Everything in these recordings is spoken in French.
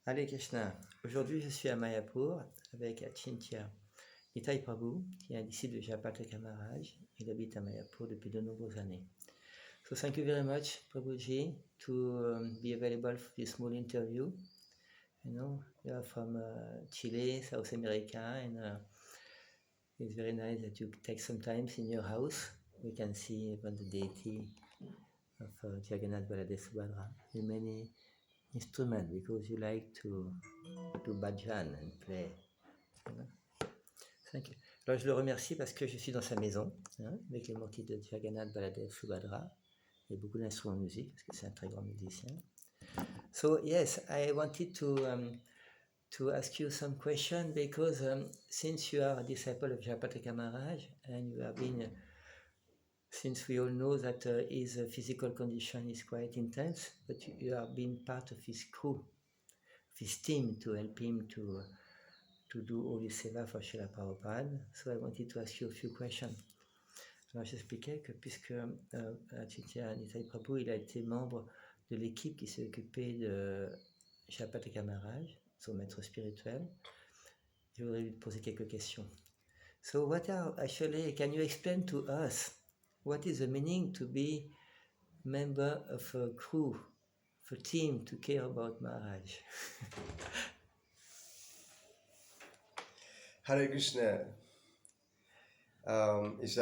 Hare Krishna. Aujourd'hui, je suis à Mayapur avec Achintya Nitai Prabhu, qui est un disciple de Jayapatrika Maharaj. Il habite à Mayapur depuis de nombreuses années. So thank you very much, Prabhuji, to be available for this small interview. You know, you are from Chile, South America, and it's very nice that you take some time in your house. We can see even the deity of Jagannath Baladev Subhadra in many instruments because you like to do bhajan and play. You know? Thank you. Alors je le remercie parce que je suis dans sa maison, hein, avec les motifs de Jagannath Baladev Subhadra. Il y a beaucoup d'instruments de musique parce que c'est un très grand musicien. So yes, I wanted to ask you some question because since you are a disciple of Jayapatrika Maharaj and you have been, since we all know that his physical condition is quite intense, but you have been part of his crew, of his team to help him to do all his seva for Srila Prabhupada. So I wanted to ask you a few questions. Alors j'expliquais que puisque Achintya Nitai Prabhu, il a été membre de l'équipe qui s'est occupée de Jayapatrika Maharaj, son maître spirituel, je voudrais lui poser quelques questions. So what are actually, can you explain to us what is the meaning to be member of a crew, of a team to care about Maharaj? Hare Krishna. It's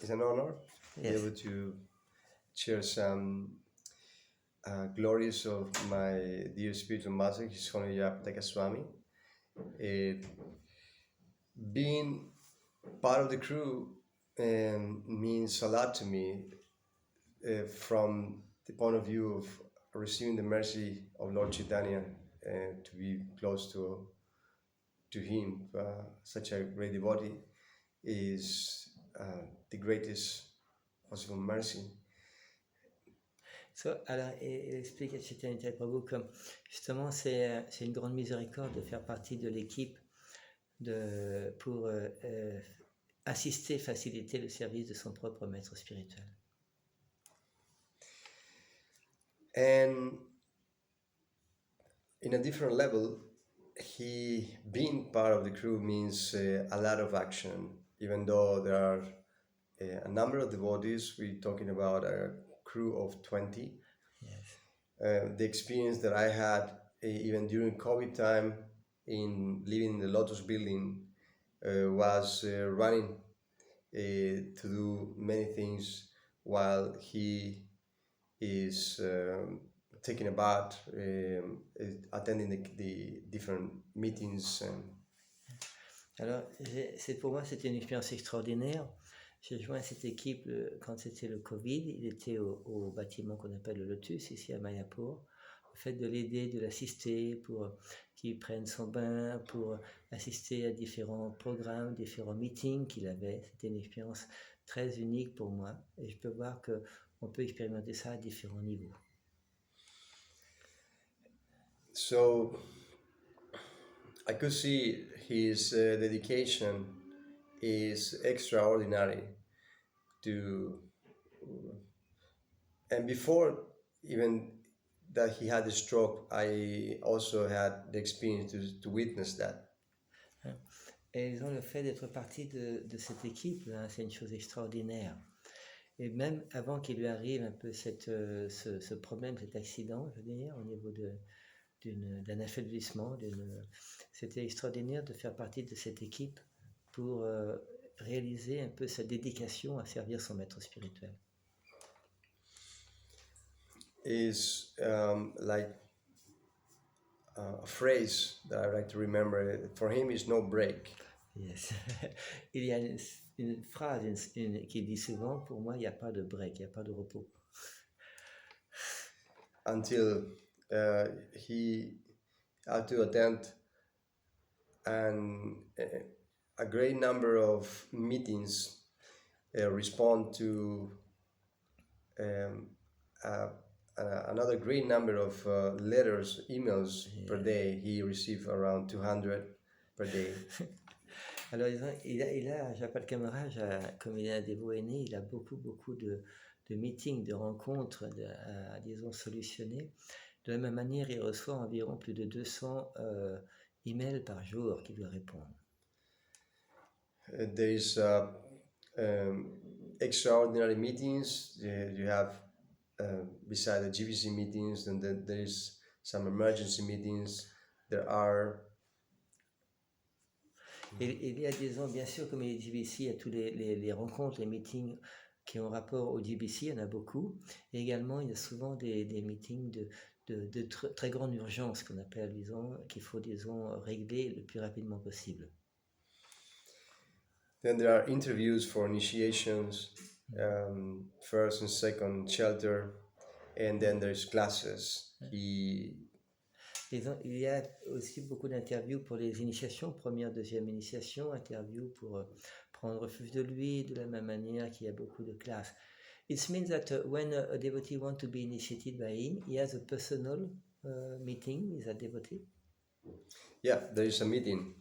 an honor to be Yes. able to share some glories of my dear spiritual master, His Holiness Jayapatrika Swami. Being part of the crew means a lot to me from the point of view of receiving the mercy of Lord Chaitanya to be close to him. Such a great devotee is the greatest possible mercy. So, alors, il explique à Chaitanya Prabhu comme justement c'est une grande miséricorde de faire partie de l'équipe pour assister, faciliter le service de son propre maître spirituel. And in a different level, being part of the crew means a lot of action, even though there are a number of devotees. We're talking about a crew of 20. Yes. The experience that I had even during COVID time in living in the Lotus building was running to do many things while he is taking a bath, attending the different meetings. Alors, pour moi, c'était une expérience extraordinaire. J'ai joint cette équipe quand c'était le Covid. Il était au bâtiment qu'on appelle le Lotus, ici à Mayapur. Le fait de l'aider, de l'assister pour qu'il prenne son bain, pour assister à différents programmes, différents meetings qu'il avait. C'était une expérience très unique pour moi. Et je peux voir qu'on peut expérimenter ça à différents niveaux. So I could see his dedication is extraordinary and before even that he had a stroke, I also had the experience to witness that. Et ils ont le fait d'être partie de cette équipe, hein, c'est une chose extraordinaire. Et même avant qu'il lui arrive un peu ce problème, cet accident, je veux dire, au niveau d'un affaiblissement, c'était extraordinaire de faire partie de cette équipe pour réaliser un peu sa dédication à servir son maître spirituel. Is like a phrase that I like to remember. For him, is no break. Yes. Il y a une phrase qui dit souvent, pour moi, il n'y a pas de break, il n'y a pas de repos. Until he had to attend a great number of meetings, respond to another great number of letters, emails per day. He received around 200 per day. Alors, il a Jayapatrika Maharaj, comme il est un dévot aîné, il a beaucoup de meetings, de rencontres, disons, solutionner. De la même manière, il reçoit environ plus de 200 emails par jour qu'il doit répondre. There is extraordinary meetings. You have beside the GBC meetings, then there is some emergency meetings. There are Et il y a, disons, bien sûr, comme il est GBC, il y a tous les rencontres, les meetings qui ont rapport au GBC, il y en a beaucoup. Et également, il y a souvent des meetings de très grande urgence qu'on appelle, disons, qu'il faut, disons, régler le plus rapidement possible. Then there are interviews for initiations, first and second shelter, and then there's classes. Il y a aussi beaucoup d'interviews pour les initiations, première, deuxième initiation, interviews pour prendre refuge de lui, de la même manière qu'il y a beaucoup de classes. It means that when a devotee wants to be initiated by him, he has a personal meeting with that devotee. Yeah, there is a meeting,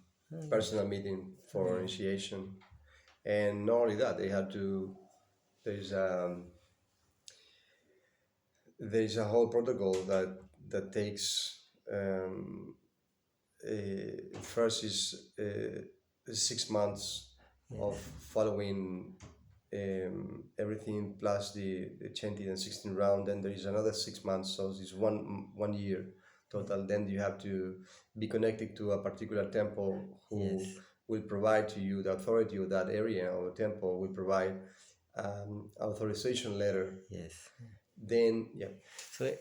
personal meeting for initiation, and not only that, they have to. There's a whole protocol that takes. First is 6 months of following everything plus the chanting and 16 round. Then there is another 6 months, so it's 1 year total. Then you have to be connected to a particular temple who will provide to you the authority of that area, or the temple will provide authorization letter. Yes. Then, yeah.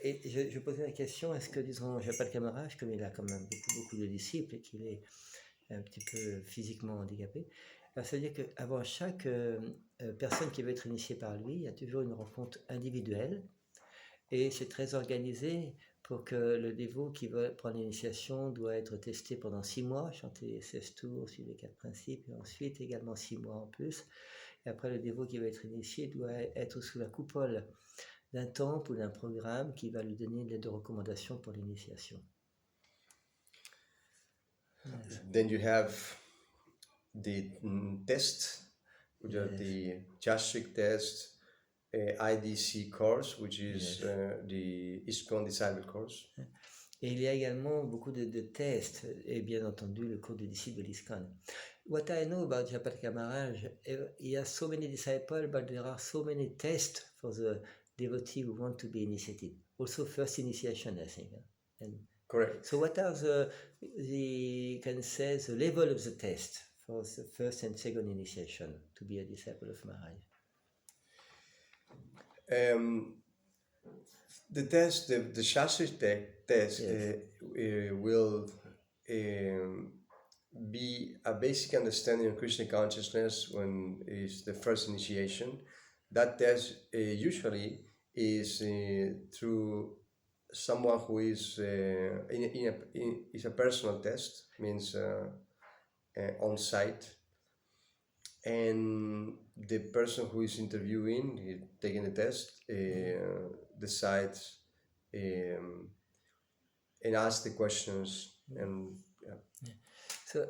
Et je posais la question, est-ce que, disons, Japal Kamaraj, comme il a quand même beaucoup de disciples et qu'il est un petit peu physiquement handicapé, alors ça veut dire qu'avant chaque personne qui veut être initiée par lui, il y a toujours une rencontre individuelle et c'est très organisé pour que le dévot qui veut prendre l'initiation doit être testé pendant 6 mois, chanter 16 tours sur les 4 principes, et ensuite également 6 mois en plus. Et après, le dévot qui va être initié doit être sous la coupole d'un temple ou d'un programme qui va lui donner une lettre de recommandation pour l'initiation. Then you have the test, which are the Jashrik test, IDC course, which is the ISKCON Disciple course. Et il y a également beaucoup de tests, et bien entendu le cours de disciples de l'ISKCON. What I know about Japal Kamaraj, he has so many disciples, but there are so many tests for the devotee who want to be initiated. Also first initiation, I think. And correct. So what are the level of the test for the first and second initiation to be a disciple of Maharaj? The test, the Shastri test will be a basic understanding of Krishna consciousness when it's the first initiation. That test usually is through someone who is is a personal test, means on site, and the person who is interviewing, taking the test, decides and asks the questions. And So,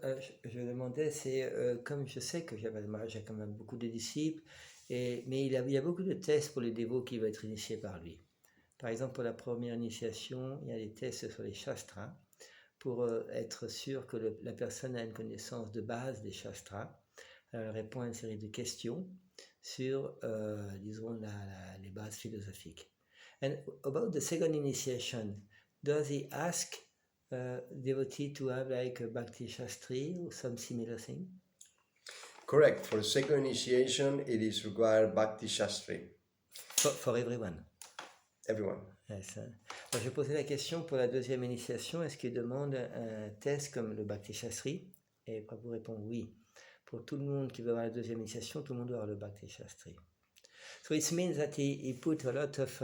je demandais, c'est comme je sais que Japal Kamaraj a quand même beaucoup de disciples, mais il y a beaucoup de tests pour les dévots qui vont être initiés par lui. Par exemple, pour la première initiation, il y a des tests sur les shastras pour être sûr que la personne a une connaissance de base des shastras. Alors, elle répond à une série de questions sur, disons, les bases philosophiques. And about the second initiation, does he ask devotee to have like a Bhakti Shastri or some similar thing? Correct. For the second initiation, it is required Bhakti Shastri. For everyone. Everyone. Yes. Alors, je posais la question pour la deuxième initiation, est-ce qu'il demande un test comme le Bhakti Shastri? Et Prabhu répond oui. Pour tout le monde qui veut avoir la deuxième initiation, tout le monde doit avoir le Bhakti Shastri. So it means that he put a lot of,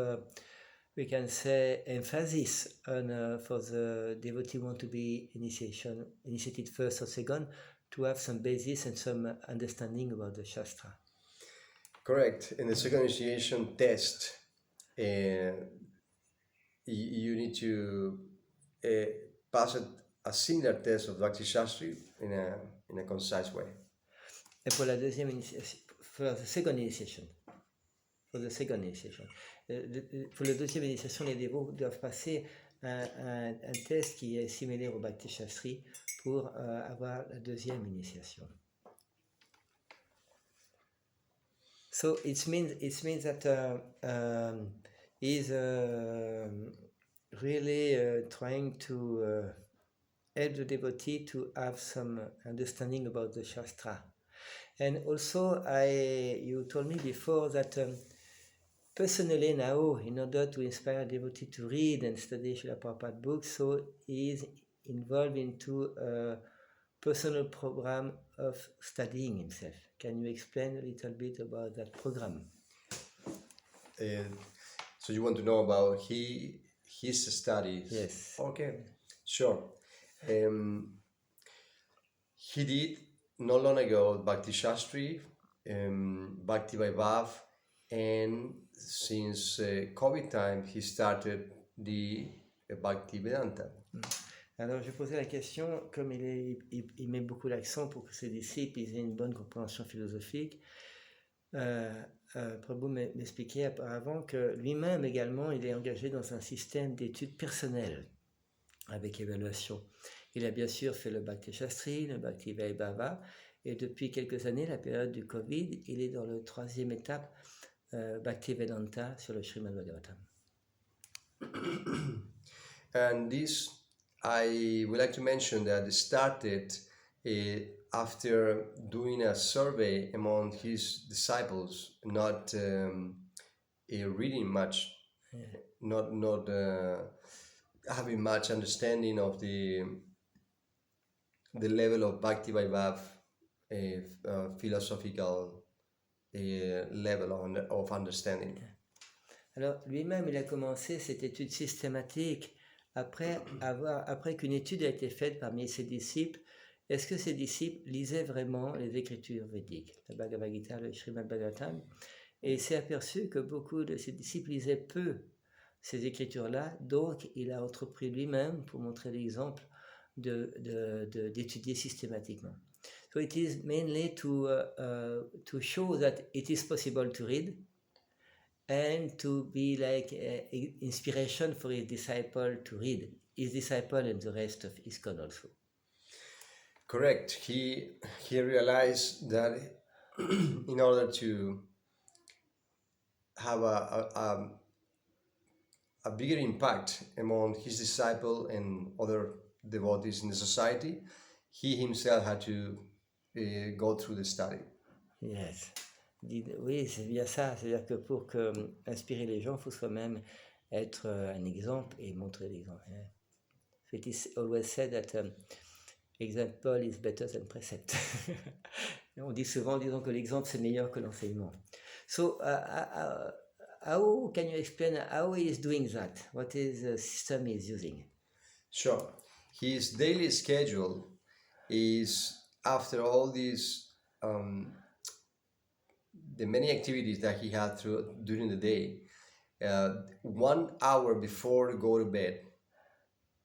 we can say, emphasis on for the devotee who want to be initiated first or second, to have some basis and some understanding about the Shastra. Correct. In the second initiation test, you need to pass a similar test of Bhakti Shastri in a concise way. Et pour la deuxième initiation, for the second initiation, pour la deuxième initiation, les dévots doivent passer un test qui est similaire au Bhakti Shastri pour avoir la deuxième initiation. So it means that he's really trying to help the devotee to have some understanding about the Shastra. And also, you told me before that personally now, in order to inspire devotee to read and study Srila Prabhupada books, so he is involved into a personal program of studying himself. Can you explain a little bit about that program? So you want to know about his studies? Yes. Okay, sure. He did not long ago Bhakti Shastri, Bhakti Vaibhav, and since COVID time, he started the Bhakti Vedanta. Alors, je posais la question, comme il met beaucoup l'accent pour que ses disciples aient une bonne compréhension philosophique, Prabhu m'expliquait auparavant que lui-même également, il est engagé dans un système d'études personnelles avec évaluation. Il a bien sûr fait le Bhakti Shastri, le Bhakti Vaibhava, et depuis quelques années, la période du Covid, il est dans la troisième étape Bhakti Vedanta sur le Srimad Bhagavatam. And this, I would like to mention that it started after doing a survey among his disciples, not reading much, not having much understanding of the level of Bhakti Vaibhav, philosophical level of understanding. Alors, lui-même, il a commencé cette étude systématique après qu'une étude a été faite parmi ses disciples. Est-ce que ses disciples lisaient vraiment les écritures védiques, le Bhagavad Gita, le Srimad Bhagavatam? Et il s'est aperçu que beaucoup de ses disciples lisaient peu ces écritures-là, donc il a entrepris lui-même, pour montrer l'exemple, d'étudier systématiquement. So it is mainly to show that it is possible to read, and to be like inspiration for his disciple to read, his disciple and the rest of ISKCON also. Correct. He realized that in order to have a bigger impact among his disciple and other devotees in the society, he himself had to go through the study. Yes. Oui, c'est bien ça. C'est-à-dire que pour inspirer les gens, il faut soi-même être un exemple et montrer l'exemple. It is always said that example is better than precept. On dit souvent, disons que l'exemple c'est meilleur que l'enseignement. So, how can you explain how he is doing that? What is the system he is using? Sure. His daily schedule is, after all these the many activities that he had during the day, 1 hour before go to bed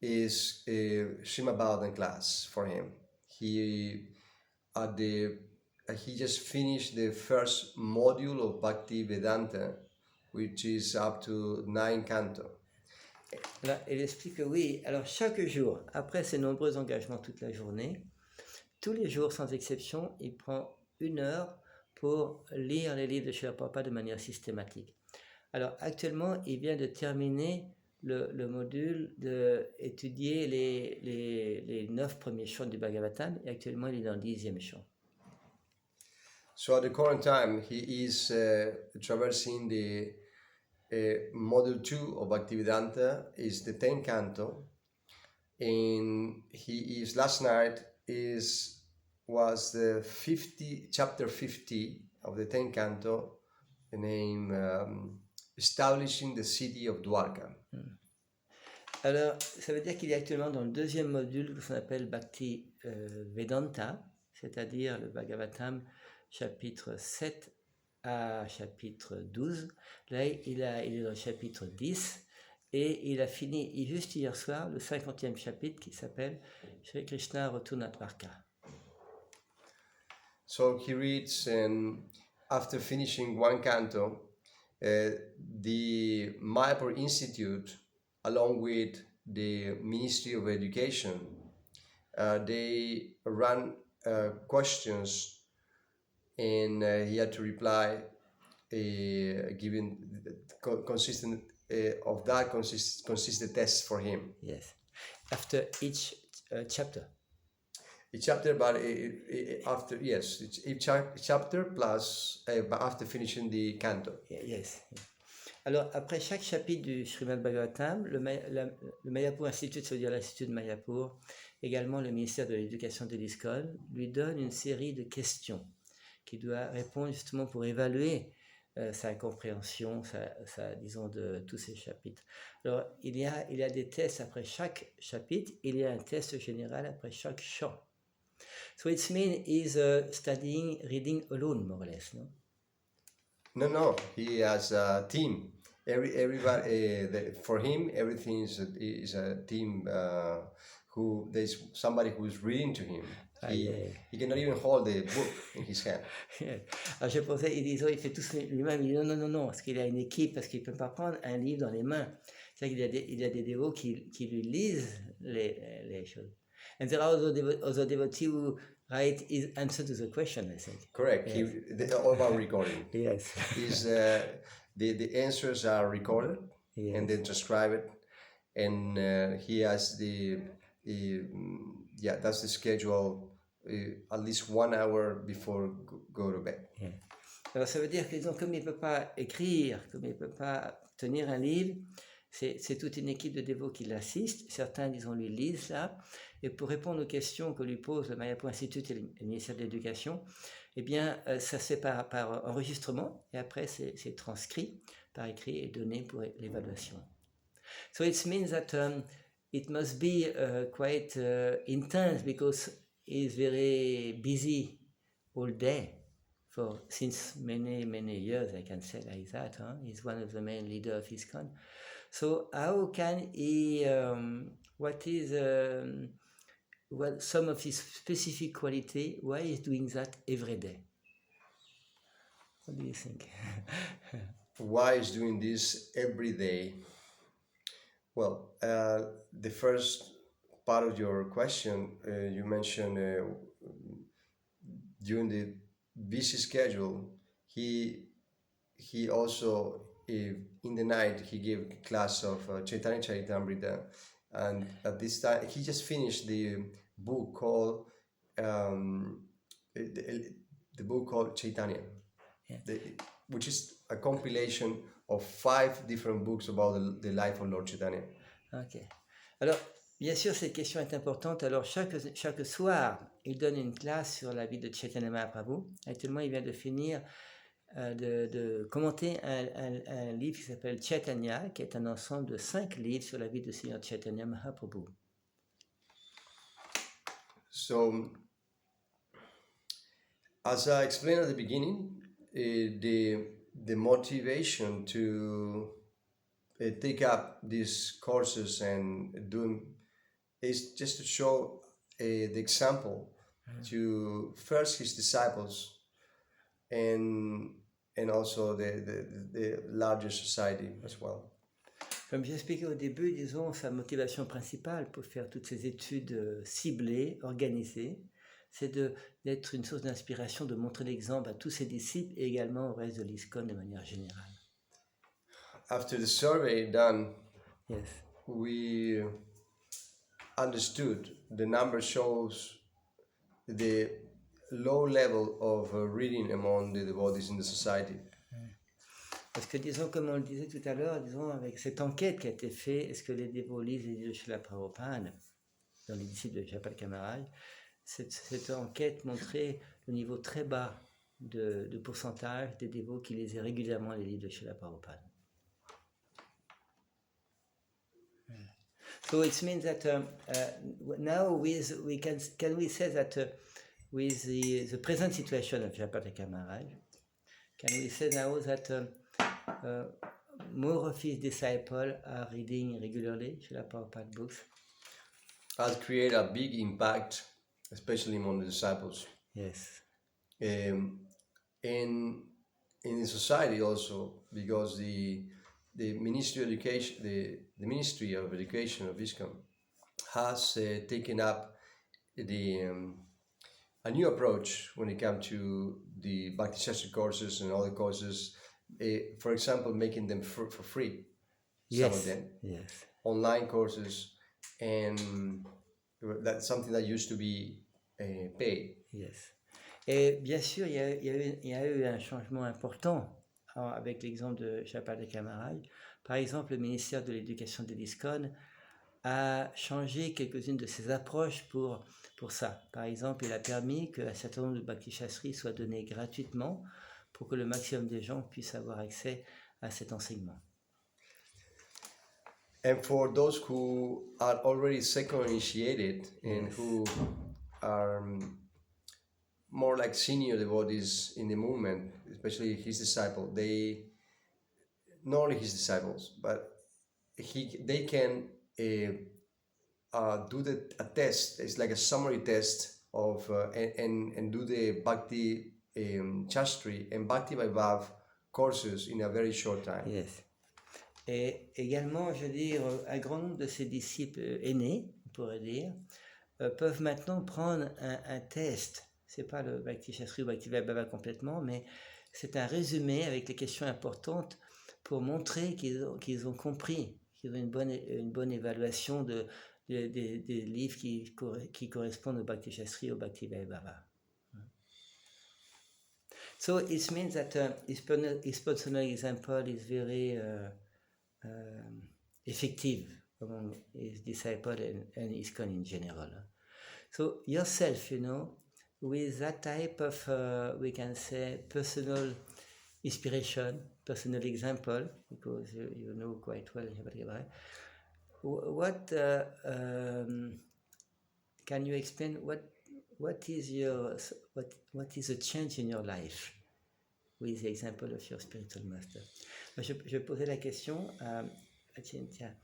is a Srimad Bhagavatam class for him. He just finished the first module of Bhakti Vedanta, which is up to 9 cantos. Là, il explique que oui, alors chaque jour, après ses nombreux engagements toute la journée, tous les jours sans exception, il prend 1 heure pour lire les livres de Srila Prabhupada de manière systématique. Alors actuellement, il vient de terminer le module d'étudier les 9 premiers chants du Bhagavatam, et actuellement il est dans le 10e chant. So at the current time, he is traversing the module 2 of Bhaktivedanta, is the 10th canto, and last night was the chapter 50 of the 10th canto, named Establishing the City of Dwarka. Alors, ça veut dire qu'il est actuellement dans le 2e module que l'on appelle Bhakti Vedanta, c'est-à-dire le Bhagavatam chapitre 7 à chapitre 12. Là, il est dans le chapitre 10 et il a fini juste hier soir le 50e chapitre qui s'appelle Shri Krishna retourne à Dwarka. So he reads, and after finishing 1 canto, the Mayapur Institute, along with the Ministry of Education, they run questions, and he had to reply, giving consistent of that consistent tests for him. Yes. After each chapter. Each chapter, but after, yes, it's each chapter plus after finishing the canto. Yes. Alors, après chaque chapitre du Srimad Bhagavatam, le Mayapur Institute, ça veut dire l'Institut de Mayapur, également le ministère de l'Éducation de l'ISKCON, lui donne une série de questions qu'il doit répondre justement pour évaluer sa compréhension, disons, de tous ces chapitres. Alors, il y a des tests après chaque chapitre, il y a un test général après chaque chant. So it means he's studying, reading alone, more or less, no? No, he has a team. Everybody, for him, everything is a team. Who there's somebody who's reading to him. He cannot even hold the book in his hand. Alors je pensais, il fait tout lui-même. Il dit non, parce qu'il a une équipe, parce qu'il ne peut pas prendre un livre dans les mains. C'est-à-dire qu'il y a des dévots qui lui lisent les choses. And there are also devotees who write his answer to the question, I think. Correct. Yes. All about recording. Yes. The answers are recorded, yes, and then transcribed, and he has that's the schedule, at least 1 hour before go to bed. Yeah. Alors ça veut dire que comme il ne peut pas écrire, comme il ne peut pas tenir un livre, c'est toute une équipe de dévots qui l'assistent. Certains, disons, lui lisent là. Et pour répondre aux questions que lui pose le Mayapur Institute et le ministère de l'Éducation, eh bien, ça se fait par enregistrement et après c'est transcrit par écrit et donné pour l'évaluation. So it means that it must be quite intense because he's very busy all day since many years, I can say like that. He's one of the main leaders of ISKCON. So how can he, what is some of his specific quality, why he's doing that every day? What do you think? Why he's doing this every day? Well, the first part of your question, you mentioned during the busy schedule, he also, in the night, he gave a class of Chaitanya Charitamrita, and at this time, he just finished the book called the book called Chaitanya, yeah, which is a compilation of 5 different books about the life of Lord Chaitanya. Ok. Alors, bien sûr, cette question est importante. Alors, chaque soir, il donne une classe sur la vie de Chaitanya Mahaprabhu. Actuellement, il vient de finir de commenter un livre qui s'appelle Chaitanya, qui est un ensemble de 5 livres sur la vie de Seigneur Chaitanya Mahaprabhu. So, as I explained at the beginning, the motivation to take up these courses and do is just to show the example to first his disciples and also the larger society as well. Comme j'ai expliqué au début, disons, sa motivation principale pour faire toutes ces études ciblées, organisées, c'est d'être une source d'inspiration, de montrer l'exemple à tous ses disciples et également au reste de l'ISKCON de manière générale. After the survey done, yes, we understood the number shows the low level of reading among the devotees in the society. Parce que, disons, comme on le disait tout à l'heure, disons, avec cette enquête qui a été faite, est-ce que les dévots lisent les livres de Srila Prabhupada dans les disciples de Japal Kamaraj, cette enquête montrait le niveau très bas de pourcentage des dévots qui lisaient régulièrement les livres de Srila Prabhupada. So it means that now can we say that with the present situation of Japataka Maharaj, can we say now that more of his disciples are reading regularly Srila Prabhupada books? Has created a big impact, especially among the disciples. Yes. In the society also, because the the Ministry of Education, the Ministry of Education of ISKCON has taken up a new approach when it comes to the Bhakti Shastra courses and other courses. For example, making them for free, some of them, yes. online courses, and that's something that used to be paid. Yes. Et bien sûr, il y a eu un changement important avec l'exemple de Chapal Kamaraj. Par exemple, le ministère de l'Éducation de l'ISKCON a changé quelques-unes de ses approches pour ça. Par exemple, il a permis qu'un certain nombre de Bhakti Shastri soient donnés gratuitement pour que le maximum de gens puissent avoir accès à cet enseignement. And for those who are already second initiated and who are more like senior devotees in the movement, especially his disciple, not only his disciples, but they can do a test. It's like a summary test of and do the Bhakti Shastri and Bhakti Vaibhav courses in a very short time. Yes. Et également, je veux dire, un grand nombre de ses disciples aînés, on pourrait dire, peuvent maintenant prendre un test. C'est pas le Bhakti Shastri ou Bhakti Vaibhava complètement, mais c'est un résumé avec les questions importantes pour montrer qu'ils ont compris, qu'ils ont une bonne évaluation des livres qui correspondent au Bhakti Shastri ou au Bhakti Vaibhava. So it means that his personal example is very effective among his disciples and ISKCON in general. So yourself, with that type of, we can say, personal inspiration, personal example, because you know quite well, what can you explain? What is the change in your life with the example of your spiritual master? Je posais la question à Chaitanya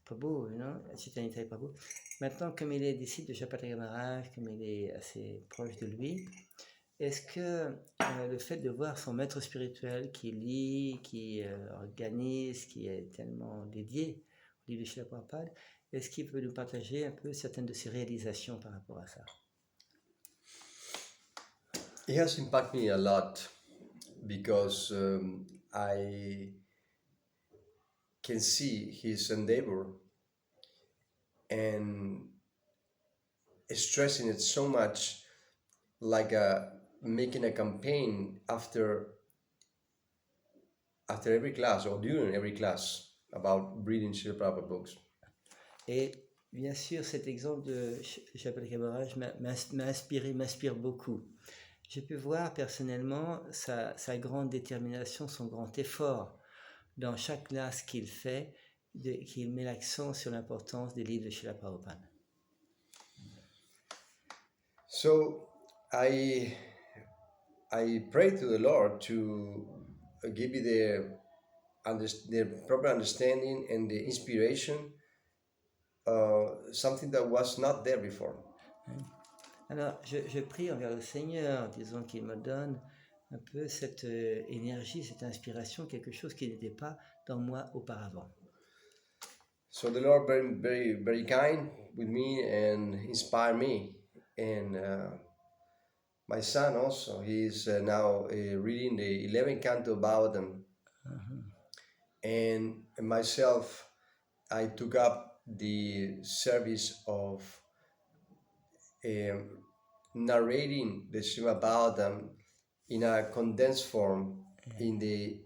Prabhu, à Chaitanya Prabhu. Maintenant, comme il est disciple de Chapataka Maharaj, comme il est assez proche de lui, est-ce que le fait de voir son maître spirituel qui lit, qui organise, qui est tellement dédié au livre de Srila Prabhupada, est-ce qu'il peut nous partager un peu certaines de ses réalisations par rapport à ça? It has impacted me a lot because I can see his endeavor and stressing it so much, like making a campaign after every class or during every class about reading Srila Prabhupada books. Et bien sûr, cet exemple de Chapataka Maharaj m'inspire beaucoup. J'ai pu voir personnellement sa grande détermination, son grand effort dans chaque classe qu'il fait, qu'il met l'accent sur l'importance des livres de Srila Prabhupada. So I pray to the Lord to give me the proper understanding and the inspiration, something that was not there before. Alors, je prie envers le Seigneur, disons qu'il me donne un peu cette énergie, cette inspiration, quelque chose qui n'était pas dans moi auparavant. So the Lord very, very, very kind with me and inspired me. And my son also, he's now reading the 11th canto of Bhagavatam. And myself, I took up the service of narrating the Srimad Bhagavatam in a condensed form in the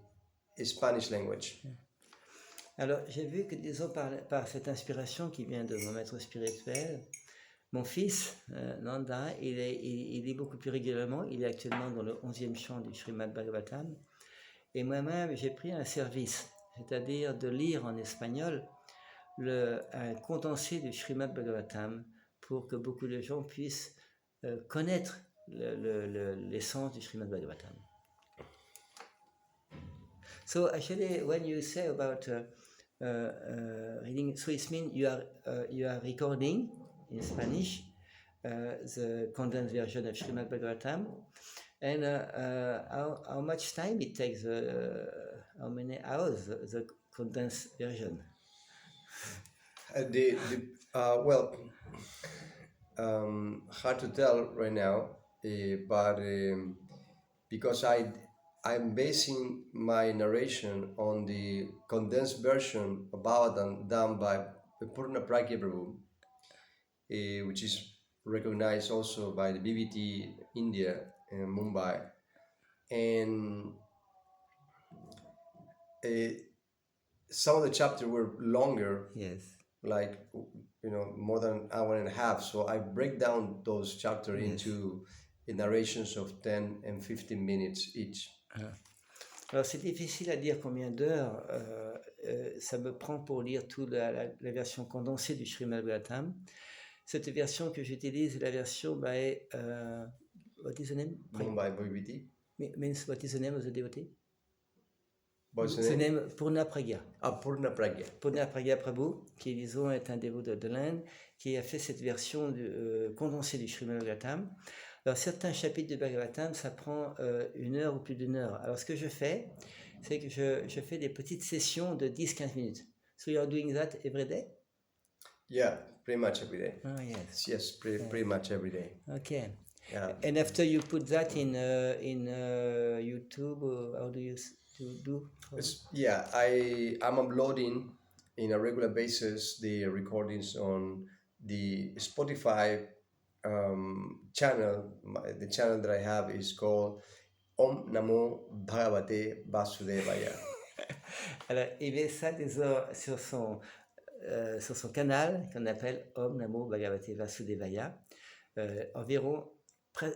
Spanish language. Alors, j'ai vu que, disons, par cette inspiration qui vient de mon maître spirituel, mon fils, Nanda, il lit beaucoup plus régulièrement. Il est actuellement dans le 11e chant du Srimad Bhagavatam. Et moi-même, j'ai pris un service, c'est-à-dire de lire en espagnol un condensé du Srimad Bhagavatam pour que beaucoup de gens puissent connaître l'essence du Srimad Bhagavatam. So actually, when you say about reading, so it means you are recording in Spanish the condensed version of Srimad Bhagavatam, and how much time it takes? How many hours the condensed version. Well, hard to tell right now, but because I'm basing my narration on the condensed version of Bhagavatam done by Purna Pragya Prabhu, which is recognized also by the BBT India in Mumbai, and some of the chapters were longer, Yes. like more than an hour and a half. So I break down those chapters Yes. into narrations of 10 and 15 minutes each. Alors c'est difficile à dire combien d'heures ça me prend pour lire toute la version condensée du Srimad Bhagavatam. Cette version que j'utilise est la version est what is the name? Mumbai BBT. Means what is the name of the devotee? What's the The name? name Purna Pragya. Purna Pragya. Purna Pragya Prabhu, qui disons est un dévot de l'Inde, qui a fait cette version condensée du Srimad Bhagavatam. Alors certains chapitres de Bhagavatam, ça prend 1 heure ou plus d'1 heure. Alors ce que je fais, c'est que je fais des petites sessions de 10-15 minutes. So you are doing that every day? Yeah, pretty much every day. Oh yes. Yes, pretty much every day. Okay. Yeah. And after you put that in YouTube, how do you do? I'm uploading in a regular basis the recordings on the Spotify channel. The channel that I have is called Om Namo Bhagavate Vasudevaya. Alors, il met ça sur son canal qu'on appelle Om Namo Bhagavate Vasudevaya, environ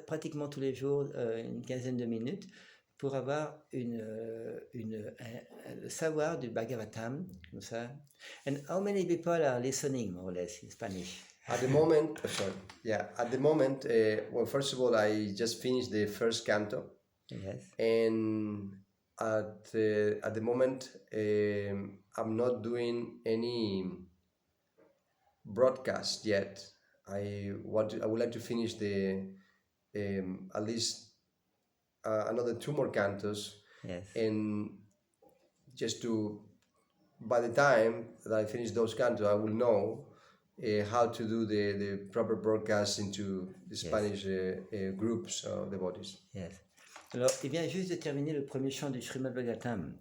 pratiquement tous les jours, une quinzaine de minutes, pour avoir un savoir du Bhagavatam, comme ça. And how many people are listening, more or less, in Spanish? At the moment, well, first of all, I just finished the first canto. Yes. And at the moment, I'm not doing any broadcast yet. I would like to finish at least another 2 more cantos. Yes. And just by the time that I finish those cantos, I will know how to do the proper broadcast into the Spanish groups of devotees. Yes. Alors, il vient juste de terminer le premier chant du Srimad Bhagavatam.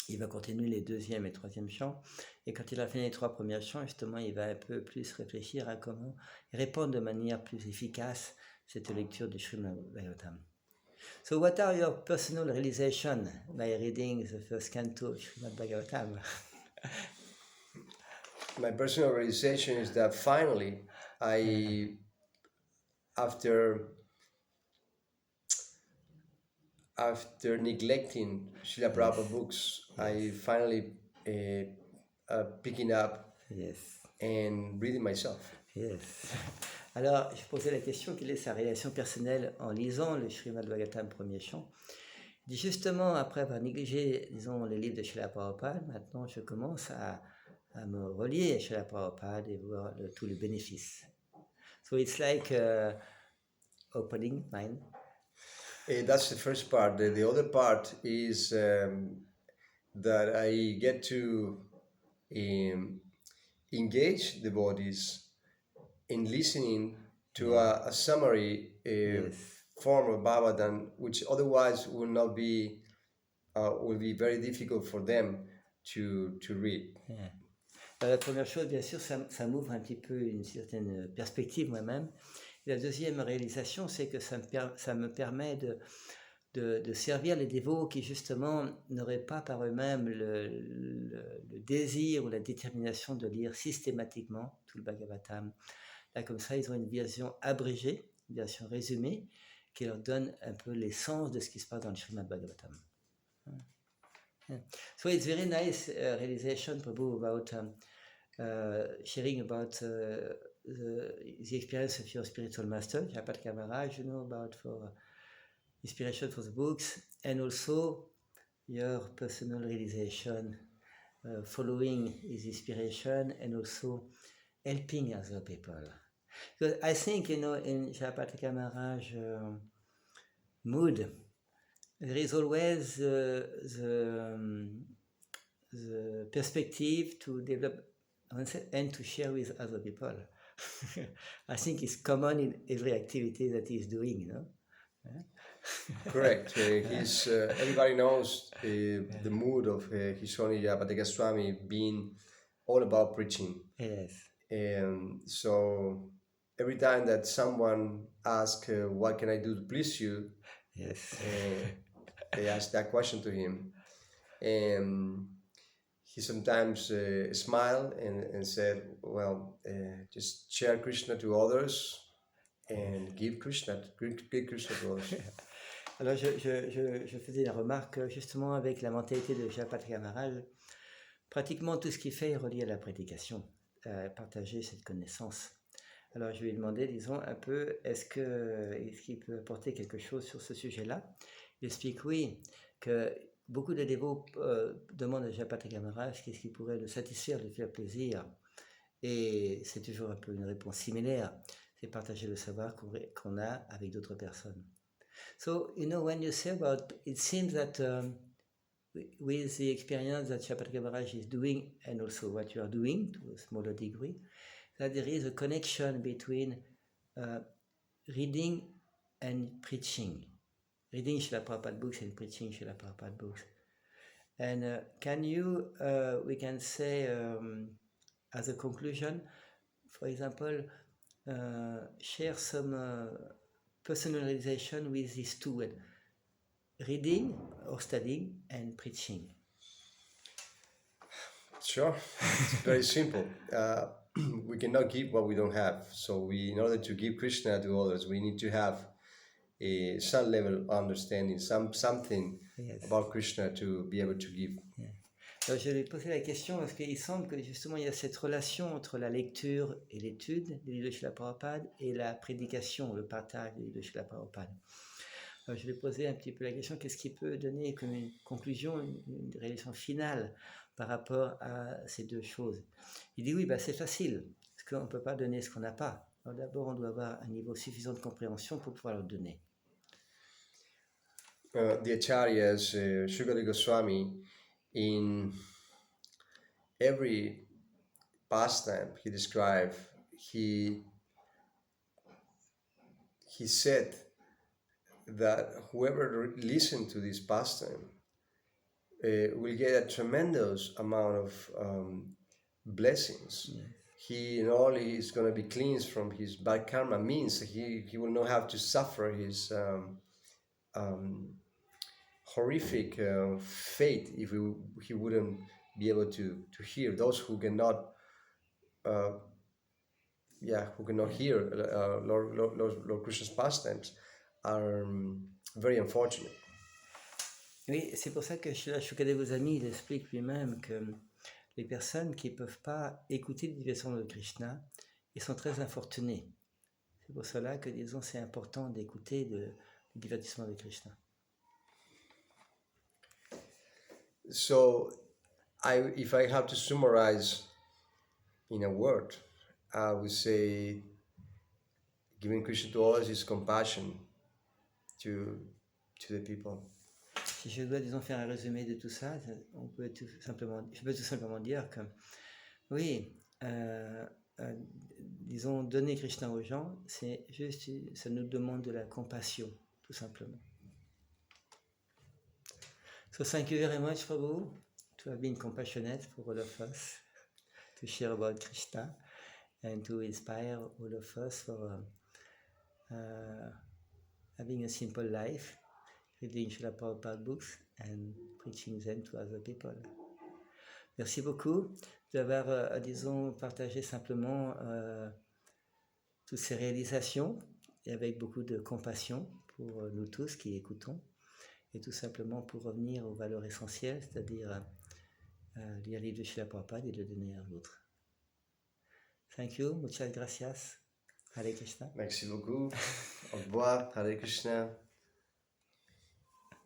Il va continuer les 2e et 3e chants. Et quand il a fini les 3 premiers chants, justement, il va un peu plus réfléchir à comment répondre de manière plus efficace cette lecture du Srimad Bhagavatam. So, what are your personal realizations by reading the first canto of Srimad Bhagavatam? My personal realization is that finally, after neglecting Srila Prabhupada books, I finally picking up and reading myself. Yes. Alors, je posais la question, quelle est sa relation personnelle en lisant le Srimad Bhagavatam premier chant? Il dit justement, après avoir négligé, disons, les livres de Srila Prabhupada, maintenant je commence à me relier à Srila Prabhupada et voir tous les bénéfices. So it's like opening mind. That's the first part. The other part is that I get to engage the devotees in listening to a summary form of Bhagavatam, which otherwise will be very difficult for them to read. Yeah. La première chose, bien sûr, ça m'ouvre un petit peu une certaine perspective moi-même. Et la deuxième réalisation, c'est que ça me permet de servir les dévots qui, justement, n'auraient pas par eux-mêmes le désir ou la détermination de lire systématiquement tout le Bhagavatam. Là, comme ça, ils ont une version abrégée, une version résumée, qui leur donne un peu l'essence de ce qui se passe dans le Srimad Bhagavatam. Yeah. So it's very nice realization, Prabhu, about sharing about the experience of your spiritual master, Jayapatka Maharaj, about for inspiration for the books, and also your personal realization, following his inspiration, and also helping other people. Because I think, in Jayapatka Maharaj mood, there is always the the perspective to develop and to share with other people. I think it's common in every activity that he's doing, you know. Correct. He's everybody knows the mood of His Holy Jayapataka Swami being all about preaching. Yes. And so every time that someone asks, what can I do to please you? Yes. They ask that question to him. And he sometimes smiled and said, well, just share Krishna to others and give Krishna to others. Alors, je faisais la remarque justement avec la mentalité de Jayapataka Maharaj. Pratiquement tout ce qu'il fait est relié à la prédication, à partager cette connaissance. Alors, je lui ai demandé, disons, un peu, est-ce qu'il peut apporter quelque chose sur ce sujet-là? Il explique oui, que beaucoup de dévots demandent à Jayapataka Maharaj qu'est-ce qui pourrait le satisfaire, le faire plaisir. Et c'est toujours un peu une réponse similaire, c'est partager le savoir qu'on a avec d'autres personnes. So, you know, when you say about, it seems that with the experience that Jayapataka Maharaj is doing, and also what you are doing to a smaller degree, that there is a connection between reading and preaching. Reading Srila Prabhupada books and preaching Srila Prabhupada books. And can you, we can say, as a conclusion, for example, share some personalization with these two, reading or studying and preaching? Sure, it's very simple. We cannot give what we don't have. So in order to give Krishna to others, we need to have some level of understanding, something about Krishna to be able to give. Yeah. Alors, je lui ai posé la question parce qu'il semble que justement il y a cette relation entre la lecture et l'étude des livres de Srila Prabhupada et la prédication, le partage des livres de Srila Prabhupada. Alors, je lui ai posé un petit peu la question, qu'est-ce qui peut donner comme une conclusion, une réalisation finale par rapport à ces deux choses? Il dit oui, c'est facile, parce qu'on ne peut pas donner ce qu'on n'a pas. Alors d'abord, on doit avoir un niveau suffisant de compréhension pour pouvoir le donner. The Acharyas, Shukadeva Goswami, in every pastime he described, he said that whoever listened to this pastime will get a tremendous amount of blessings. Yes. He not only is going to be cleansed from his bad karma, means he will not have to suffer his horrific fate if he wouldn't be able to hear. Those who cannot hear Lord Krishna's pastimes are very unfortunate. Oui, c'est pour ça que Shukadeva Goswami, il explique lui-même que les personnes qui ne peuvent pas écouter les divertissements de Krishna, ils sont très infortunés. C'est pour cela que, disons, c'est important d'écouter le divertissement de Krishna. So, if I have to summarize in a word, I would say giving Krishna to others is compassion to the people. Si je dois, disons, faire un résumé de tout ça, je peux tout simplement dire que, oui, disons, donner Krishna aux gens, c'est juste, ça nous demande de la compassion, tout simplement. So thank you very much, Prabhu, to have been compassionate for all of us, to share about Krishna, and to inspire all of us for having a simple life, reading Srila Prabhupada books and preaching them to other people. Merci beaucoup d'avoir, disons, partagé simplement toutes ces réalisations et avec beaucoup de compassion pour nous tous qui écoutons et tout simplement pour revenir aux valeurs essentielles, c'est-à-dire lire les livres de Srila Prabhupada et le donner à l'autre. Thank you, muchas gracias. Hare Krishna. Merci beaucoup. Au revoir. Hare Krishna.